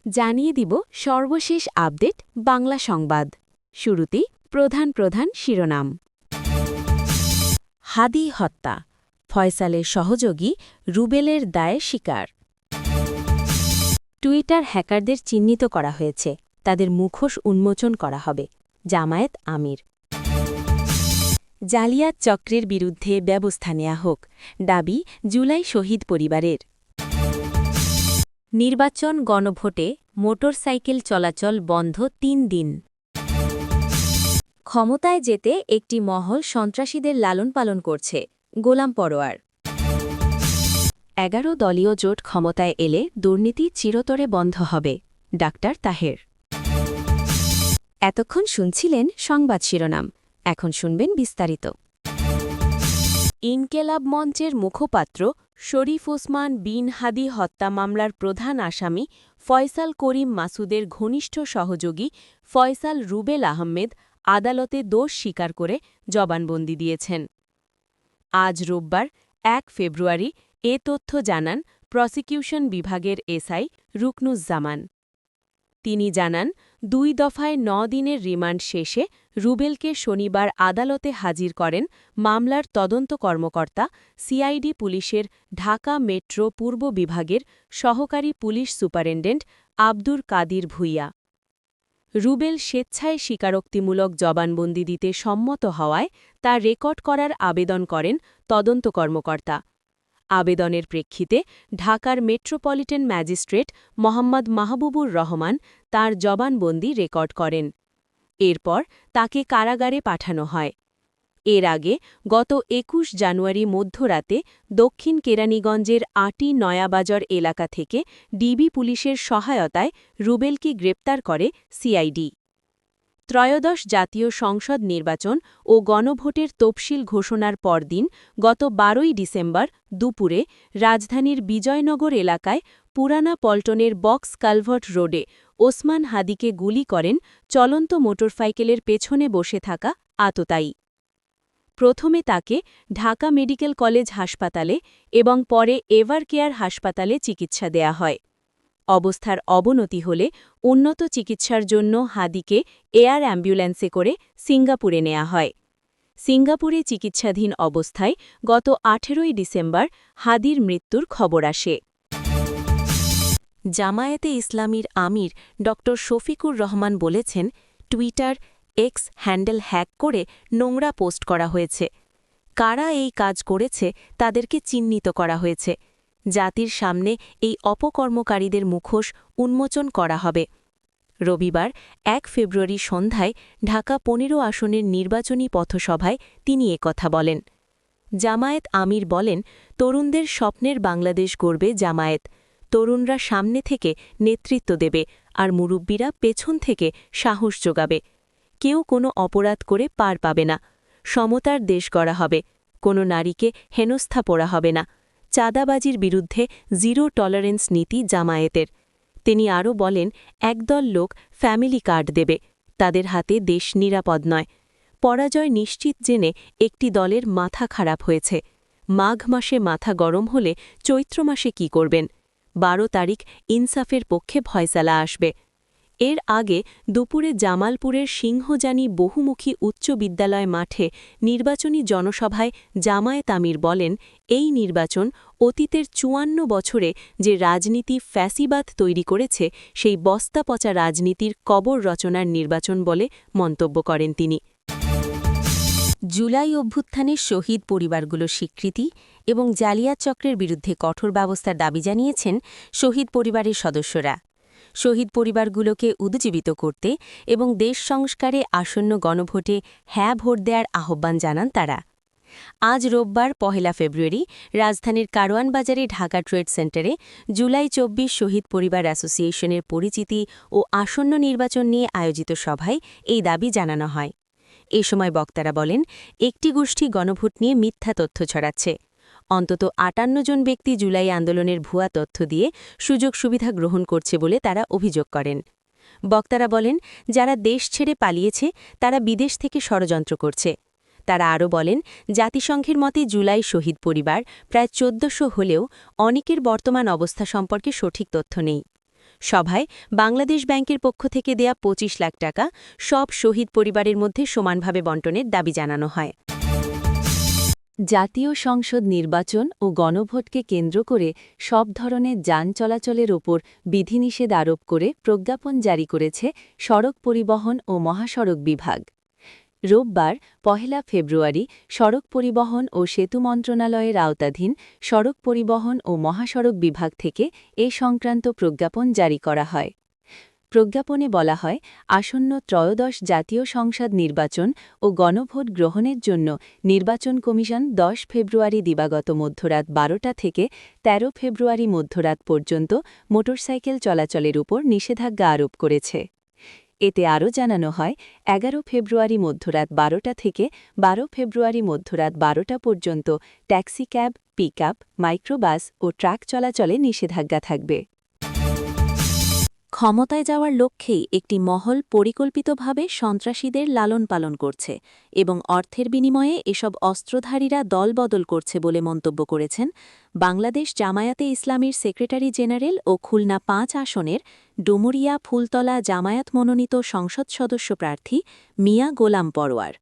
জানিয়ে দিব সর্বশেষ আপডেট বাংলা সংবাদ। শুরুতেই প্রধান প্রধান শিরোনাম। হাদি হত্যা, ফয়সালের সহযোগী রুবেলের দায়ে স্বীকার। টুইটার হ্যাকারদের চিহ্নিত করা হয়েছে, তাদের মুখোশ উন্মোচন করা হবে। জামায়াত আমির। জালিয়াত চক্রের বিরুদ্ধে ব্যবস্থা নেওয়া হোক, দাবি জুলাই শহীদ পরিবারের। নির্বাচন গণভোটে মোটরসাইকেল চলাচল বন্ধ ৩ দিন। ক্ষমতায় যেতে একটি মহল সন্ত্রাসীদের লালন পালন করছে, গোলাম পরোয়ার। ১১ দলীয় জোট ক্ষমতায় এলে দুর্নীতি চিরতরে বন্ধ হবে, ডাক্তার তাহের। এতক্ষণ শুনছিলেন সংবাদ শিরোনাম, এখন শুনবেন বিস্তারিত। ইনকেলাব মঞ্চের মুখপাত্র শরীফ ওসমান বিন হাদি হত্যা মামলার প্রধান আসামি ফয়সাল করিম মাসুদের ঘনিষ্ঠ সহযোগী ফয়সাল রুবেল আহমেদ আদালতে দোষ স্বীকার করে জবানবন্দি দিয়েছেন। আজ রোববার ১ ফেব্রুয়ারি এ তথ্য জানান প্রসিকিউশন বিভাগের এসআই রুকনুজ্জামান। তিনি জানান, ২ দফায় ৯ দিনের রিমান্ড শেষে রুবেলকে শনিবার আদালতে হাজির করেন মামলার তদন্ত কর্মকর্তা সিআইডি পুলিশের ঢাকা মেট্রো পূর্ব বিভাগের সহকারী পুলিশ সুপারিনটেন্ডেন্ট আব্দুর কাদির ভূঁইয়া। রুবেল স্বেচ্ছায় স্বীকারোক্তিমূলক জবানবন্দি দিতে সম্মত হওয়ায় তা রেকর্ড করার আবেদন করেন তদন্ত কর্মকর্তা। আবেদনের প্রেক্ষিতে ঢাকার মেট্রোপলিটন ম্যাজিস্ট্রেট মোহাম্মদ মাহবুবুর রহমান তাঁর জবানবন্দি রেকর্ড করেন। এরপর তাকে কারাগারে পাঠানো হয়। এর আগে গত ২১ জানুয়ারি মধ্যরাতে দক্ষিণ কেরানীগঞ্জের আটি নয়াবাজার এলাকা থেকে ডিবি পুলিশের সহায়তায় রুবেলকে গ্রেপ্তার করে সিআইডি। ত্রয়োদশ জাতীয় সংসদ নির্বাচন ও গণভোটের তফসিল ঘোষণার পরদিন গত ১২ ডিসেম্বর দুপুরে রাজধানীর বিজয়নগর এলাকায় পুরানা পল্টনের বক্স কালভার্ট রোডে ওসমান হাদিকে গুলি করেন চলন্ত মোটরসাইকেলের পেছনে বসে থাকা আততায়ী। প্রথমে তাকে ঢাকা মেডিকেল কলেজ হাসপাতালে এবং পরে এভারকেয়ার হাসপাতালে চিকিৎসা দেয়া হয়। অবস্থার অবনতি হলে উন্নত চিকিৎসার জন্য হাদিকে এয়ার অ্যাম্বুলেন্সে করে সিঙ্গাপুরে নেওয়া হয়। সিঙ্গাপুরে চিকিৎসাধীন অবস্থায় গত ১৮ ডিসেম্বর হাদির মৃত্যুর খবর আসে। জামায়াতে ইসলামীর আমির ড শফিকুর রহমান বলেছেন, টুইটার এক্স হ্যান্ডেল হ্যাক করে নোংরা পোস্ট করা হয়েছে। কারা এই কাজ করেছে তাদেরকে চিহ্নিত করা হয়েছে। জাতির সামনে এই অপকর্মকারীদের মুখোশ উন্মোচন করা হবে। রবিবার ১ ফেব্রুয়ারি সন্ধ্যায় ঢাকা ১৫ আসনের নির্বাচনী পথসভায় তিনি একথা বলেন। জামায়াত আমির বলেন, তরুণদের স্বপ্নের বাংলাদেশ গড়বে জামায়াত। তরুণরা সামনে থেকে নেতৃত্ব দেবে আর মুরব্বীরা পেছন থেকে সাহস যোগাবে। কেউ কোনো অপরাধ করে পার পাবে না। সমতার দেশ গড়া হবে। কোনো নারীকে হেনস্থা পোড়া হবে না। চাঁদাবাজির বিরুদ্ধে জিরো টলারেন্স নীতি জামায়াতের। তিনি আরও বলেন, একদল লোক ফ্যামিলি কার্ড দেবে, তাদের হাতে দেশ নিরাপদ নয়। পরাজয় নিশ্চিত জেনে একটি দলের মাথা খারাপ হয়েছে। মাঘ মাসে মাথা গরম হলে চৈত্র মাসে কি করবেন? ১২ তারিখ ইনসাফের পক্ষে ফয়সালা আসবে। এর আগে দুপুরে জামালপুরের সিংহজানি বহুমুখী উচ্চ বিদ্যালয় মাঠে নির্বাচনী জনসভায় জামায়াত আমির বলেন, এই নির্বাচন অতীতের ৫৪ বছরে যে রাজনীতি ফ্যাসিবাদ তৈরি করেছে সেই বস্তা পচা রাজনীতির কবর রচনার নির্বাচন বলে মন্তব্য করেন তিনি। জুলাই অভ্যুত্থানের শহীদ পরিবারগুলোর স্বীকৃতি এবং জালিয়াত চক্রের বিরুদ্ধে কঠোর ব্যবস্থার দাবি জানিয়েছেন শহীদ পরিবারের সদস্যরা। শহীদ পরিবারগুলোকে উদ্জীবিত করতে এবং দেশ সংস্কারে আসন্ন গণভোটে হ্যাঁ ভোট দেওয়ার আহ্বান জানান তারা। আজ রোববার ১ ফেব্রুয়ারি রাজধানীর কারওয়ান বাজারে ঢাকা ট্রেড সেন্টারে জুলাই ২৪ শহীদ পরিবার অ্যাসোসিয়েশনের পরিচিতি ও আসন্ন নির্বাচন নিয়ে আয়োজিত সভায় এই দাবি জানানো হয়। এ সময় বক্তারা বলেন, একটি গোষ্ঠী গণভোট নিয়ে মিথ্যা তথ্য ছড়াচ্ছে। অন্তত ৫৮ জন ব্যক্তি জুলাই আন্দোলনের ভুয়া তথ্য দিয়ে সুযোগ সুবিধা গ্রহণ করছে বলে তারা অভিযোগ করেন। বক্তারা বলেন, যারা দেশ ছেড়ে পালিয়েছে তারা বিদেশ থেকে ষড়যন্ত্র করছে। তারা আরও বলেন, জাতিসংঘের মতে জুলাই শহীদ পরিবার প্রায় ১৪০০ হলেও অনেকের বর্তমান অবস্থা সম্পর্কে সঠিক তথ্য নেই। সভায় বাংলাদেশ ব্যাংকের পক্ষ থেকে দেয়া ২৫ লাখ টাকা সব শহীদ পরিবারের মধ্যে সমানভাবে বণ্টনের দাবি জানানো হয়। জাতীয় সংসদ নির্বাচন ও গণভোটকে কেন্দ্র করে সব ধরনের যান চলাচলের ওপর বিধিনিষেধ আরোপ করে প্রজ্ঞাপন জারি করেছে সড়ক পরিবহন ও মহাসড়ক বিভাগ। রোববার ১ ফেব্রুয়ারি সড়ক পরিবহন ও সেতু মন্ত্রণালয়ের আওতাধীন সড়ক পরিবহন ও মহাসড়ক বিভাগ থেকে এ সংক্রান্ত প্রজ্ঞাপন জারি করা হয়। প্রজ্ঞাপনে বলা হয়, আসন্ন ত্রয়োদশ জাতীয় সংসদ নির্বাচন ও গণভোট গ্রহণের জন্য নির্বাচন কমিশন ১০ ফেব্রুয়ারি দিবাগত মধ্যরাত ১২টা থেকে ১৩ ফেব্রুয়ারি মধ্যরাত পর্যন্ত মোটরসাইকেল চলাচলের উপর নিষেধাজ্ঞা আরোপ করেছে। এতে আরও জানানো হয়, ১১ ফেব্রুয়ারি মধ্যরাত ১২টা থেকে ১২ ফেব্রুয়ারি মধ্যরাত ১২টা পর্যন্ত ট্যাক্সি ক্যাব, পিকআপ, মাইক্রোবাস ও ট্রাক চলাচলে নিষেধাজ্ঞা থাকবে। ক্ষমতায় যাওয়ার লক্ষ্যেই একটি মহল পরিকল্পিতভাবে সন্ত্রাসীদের লালন পালন করছে এবং অর্থের বিনিময়ে এসব অস্ত্রধারীরা দলবদল করছে বলে মন্তব্য করেছেন বাংলাদেশ জামায়াতে ইসলামীর সেক্রেটারি জেনারেল ও খুলনা ৫ আসনের ডুমুরিয়া ফুলতলা জামায়াত মনোনীত সংসদ সদস্য প্রার্থী মিয়া গোলাম পরোয়ার।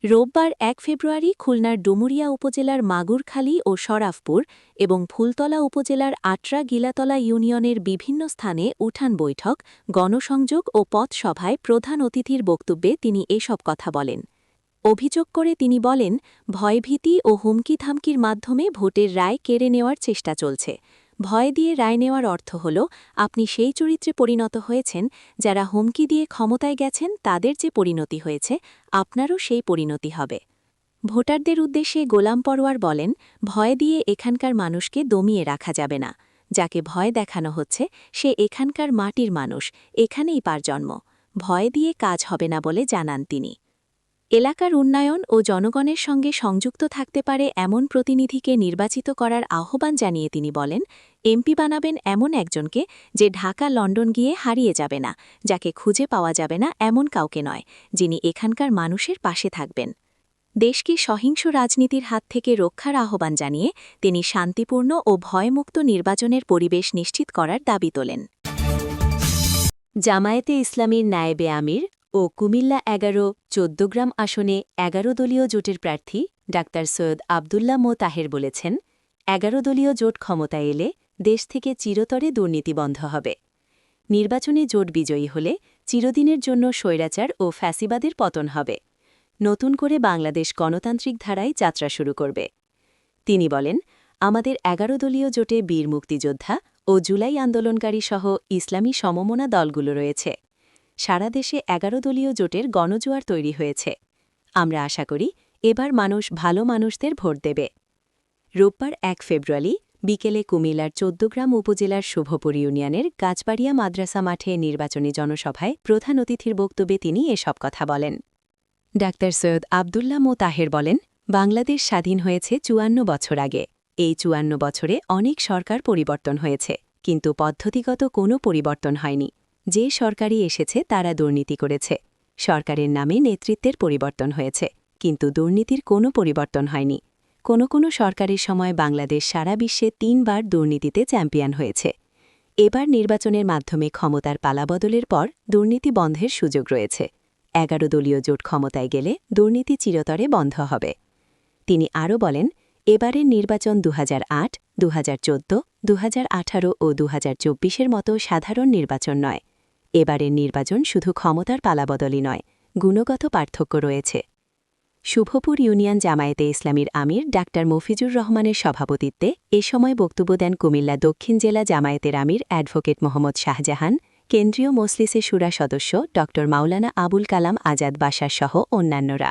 রোববার ১ ফেব্রুয়ারি খুলনার ডুমুরিয়া উপজেলার মাগুরখালী ও শরাফপুর এবং ফুলতলা উপজেলার আটরা গিলাতলা ইউনিয়নের বিভিন্ন স্থানে উঠান বৈঠক, গণসংযোগ ও পথসভায় প্রধান অতিথির বক্তব্যে তিনি এসব কথা বলেন। অভিযোগ করে তিনি বলেন, ভয়ভীতি ও হুমকি-ধামকির মাধ্যমে ভোটের রায় কেড়ে নেওয়ার চেষ্টা চলছে। ভয় দিয়ে রায় নেওয়ার অর্থ হল আপনি সেই চরিত্রে পরিণত হয়েছেন যারা হুমকি দিয়ে ক্ষমতায় গেছেন, তাদের যে পরিণতি হয়েছে আপনারও সেই পরিণতি হবে। ভোটারদের উদ্দেশ্যে গোলাম পরোয়ার বলেন, ভয় দিয়ে এখানকার মানুষকে দমিয়ে রাখা যাবে না। যাকে ভয় দেখানো হচ্ছে সে এখানকার মাটির মানুষ, এখানেই পার জন্ম। ভয় দিয়ে কাজ হবে না বলে জানান তিনি। এলাকার উন্নয়ন ও জনগণের সঙ্গে সংযুক্ত থাকতে পারে এমন প্রতিনিধিকে নির্বাচিত করার আহ্বান জানিয়ে তিনি বলেন, এমপি বানাবেন এমন একজনকে যে ঢাকা লন্ডন গিয়ে হারিয়ে যাবে না, যাকে খুঁজে পাওয়া যাবে না এমন কাউকে নয়, যিনি এখানকার মানুষের পাশে থাকবেন। দেশকে সহিংস রাজনীতির হাত থেকে রক্ষার আহ্বান জানিয়ে তিনি শান্তিপূর্ণ ও ভয়মুক্ত নির্বাচনের পরিবেশ নিশ্চিত করার দাবি তোলেন। জামায়াতে ইসলামীর নায়েবে আমির ও কুমিল্লা ১১-১৪গ্রাম আসনে ১১ দলীয় জোটের প্রার্থী ডা. সৈয়দ আবদুল্লাহ মো তাহের বলেছেন, ১১ দলীয় জোট ক্ষমতায় এলে দেশ থেকে চিরতরে দুর্নীতি বন্ধ হবে। নির্বাচনে জোট বিজয়ী হলে চিরদিনের জন্য স্বৈরাচার ও ফ্যাসিবাদের পতন হবে। নতুন করে বাংলাদেশ গণতান্ত্রিক ধারায় যাত্রা শুরু করবে। তিনি বলেন, আমাদের ১১ দলীয় জোটে বীর মুক্তিযোদ্ধা ও জুলাই আন্দোলনকারী সহ ইসলামী সমমনা দলগুলো রয়েছে। সারা দেশে ১১ দলীয় জোটের গণজোয়ার তৈরি হয়েছে। আমরা আশা করি এবার মানুষ ভালো মানুষদের ভোট দেবে। রোববার ১ ফেব্রুয়ারি বিকেলে কুমিল্লার ১৪গ্রাম উপজেলার শুভপুর ইউনিয়নের গাছবাড়িয়া মাদ্রাসা মাঠে নির্বাচনী জনসভায় প্রধান অতিথির বক্তব্যে তিনি এসব কথা বলেন। ডা. সৈয়দ আবদুল্লাহ মো তাহের বলেন, বাংলাদেশ স্বাধীন হয়েছে ৫৪ বছর আগে। এই ৫৪ বছরে অনেক সরকার পরিবর্তন হয়েছে, কিন্তু পদ্ধতিগত কোনো পরিবর্তন হয়নি। যে সরকারই এসেছে তারা দুর্নীতি করেছে। সরকারের নামে নেতৃত্বের পরিবর্তন হয়েছে, কিন্তু দুর্নীতির কোনো পরিবর্তন হয়নি। কোনো সরকারের সময় বাংলাদেশ সারা বিশ্বে ৩ বার দুর্নীতিতে চ্যাম্পিয়ন হয়েছে। এবার নির্বাচনের মাধ্যমে ক্ষমতার পালাবদলের পর দুর্নীতি বন্ধের সুযোগ রয়েছে। ১১ দলীয় জোট ক্ষমতায় গেলে দুর্নীতি চিরতরে বন্ধ হবে। তিনি আরও বলেন, এবারের নির্বাচন ২০০৮, ২০১৪, ২০১৮ ও ২০২৪-এর মতো সাধারণ নির্বাচন নয়। এবারের নির্বাচন শুধু ক্ষমতার পালাবদলই নয়, গুণগত পার্থক্য রয়েছে। শুভপুর ইউনিয়ন জামায়াতে ইসলামীর আমির ডা. মফিজুর রহমানের সভাপতিত্বে এ সময় বক্তব্য দেন কুমিল্লা দক্ষিণ জেলা জামায়াতের আমির অ্যাডভোকেট মোহাম্মদ শাহজাহান, কেন্দ্রীয় মজলিসে শুরা সদস্য ড. মাওলানা আবুল কালাম আজাদ বাশার সহ অন্যান্যরা।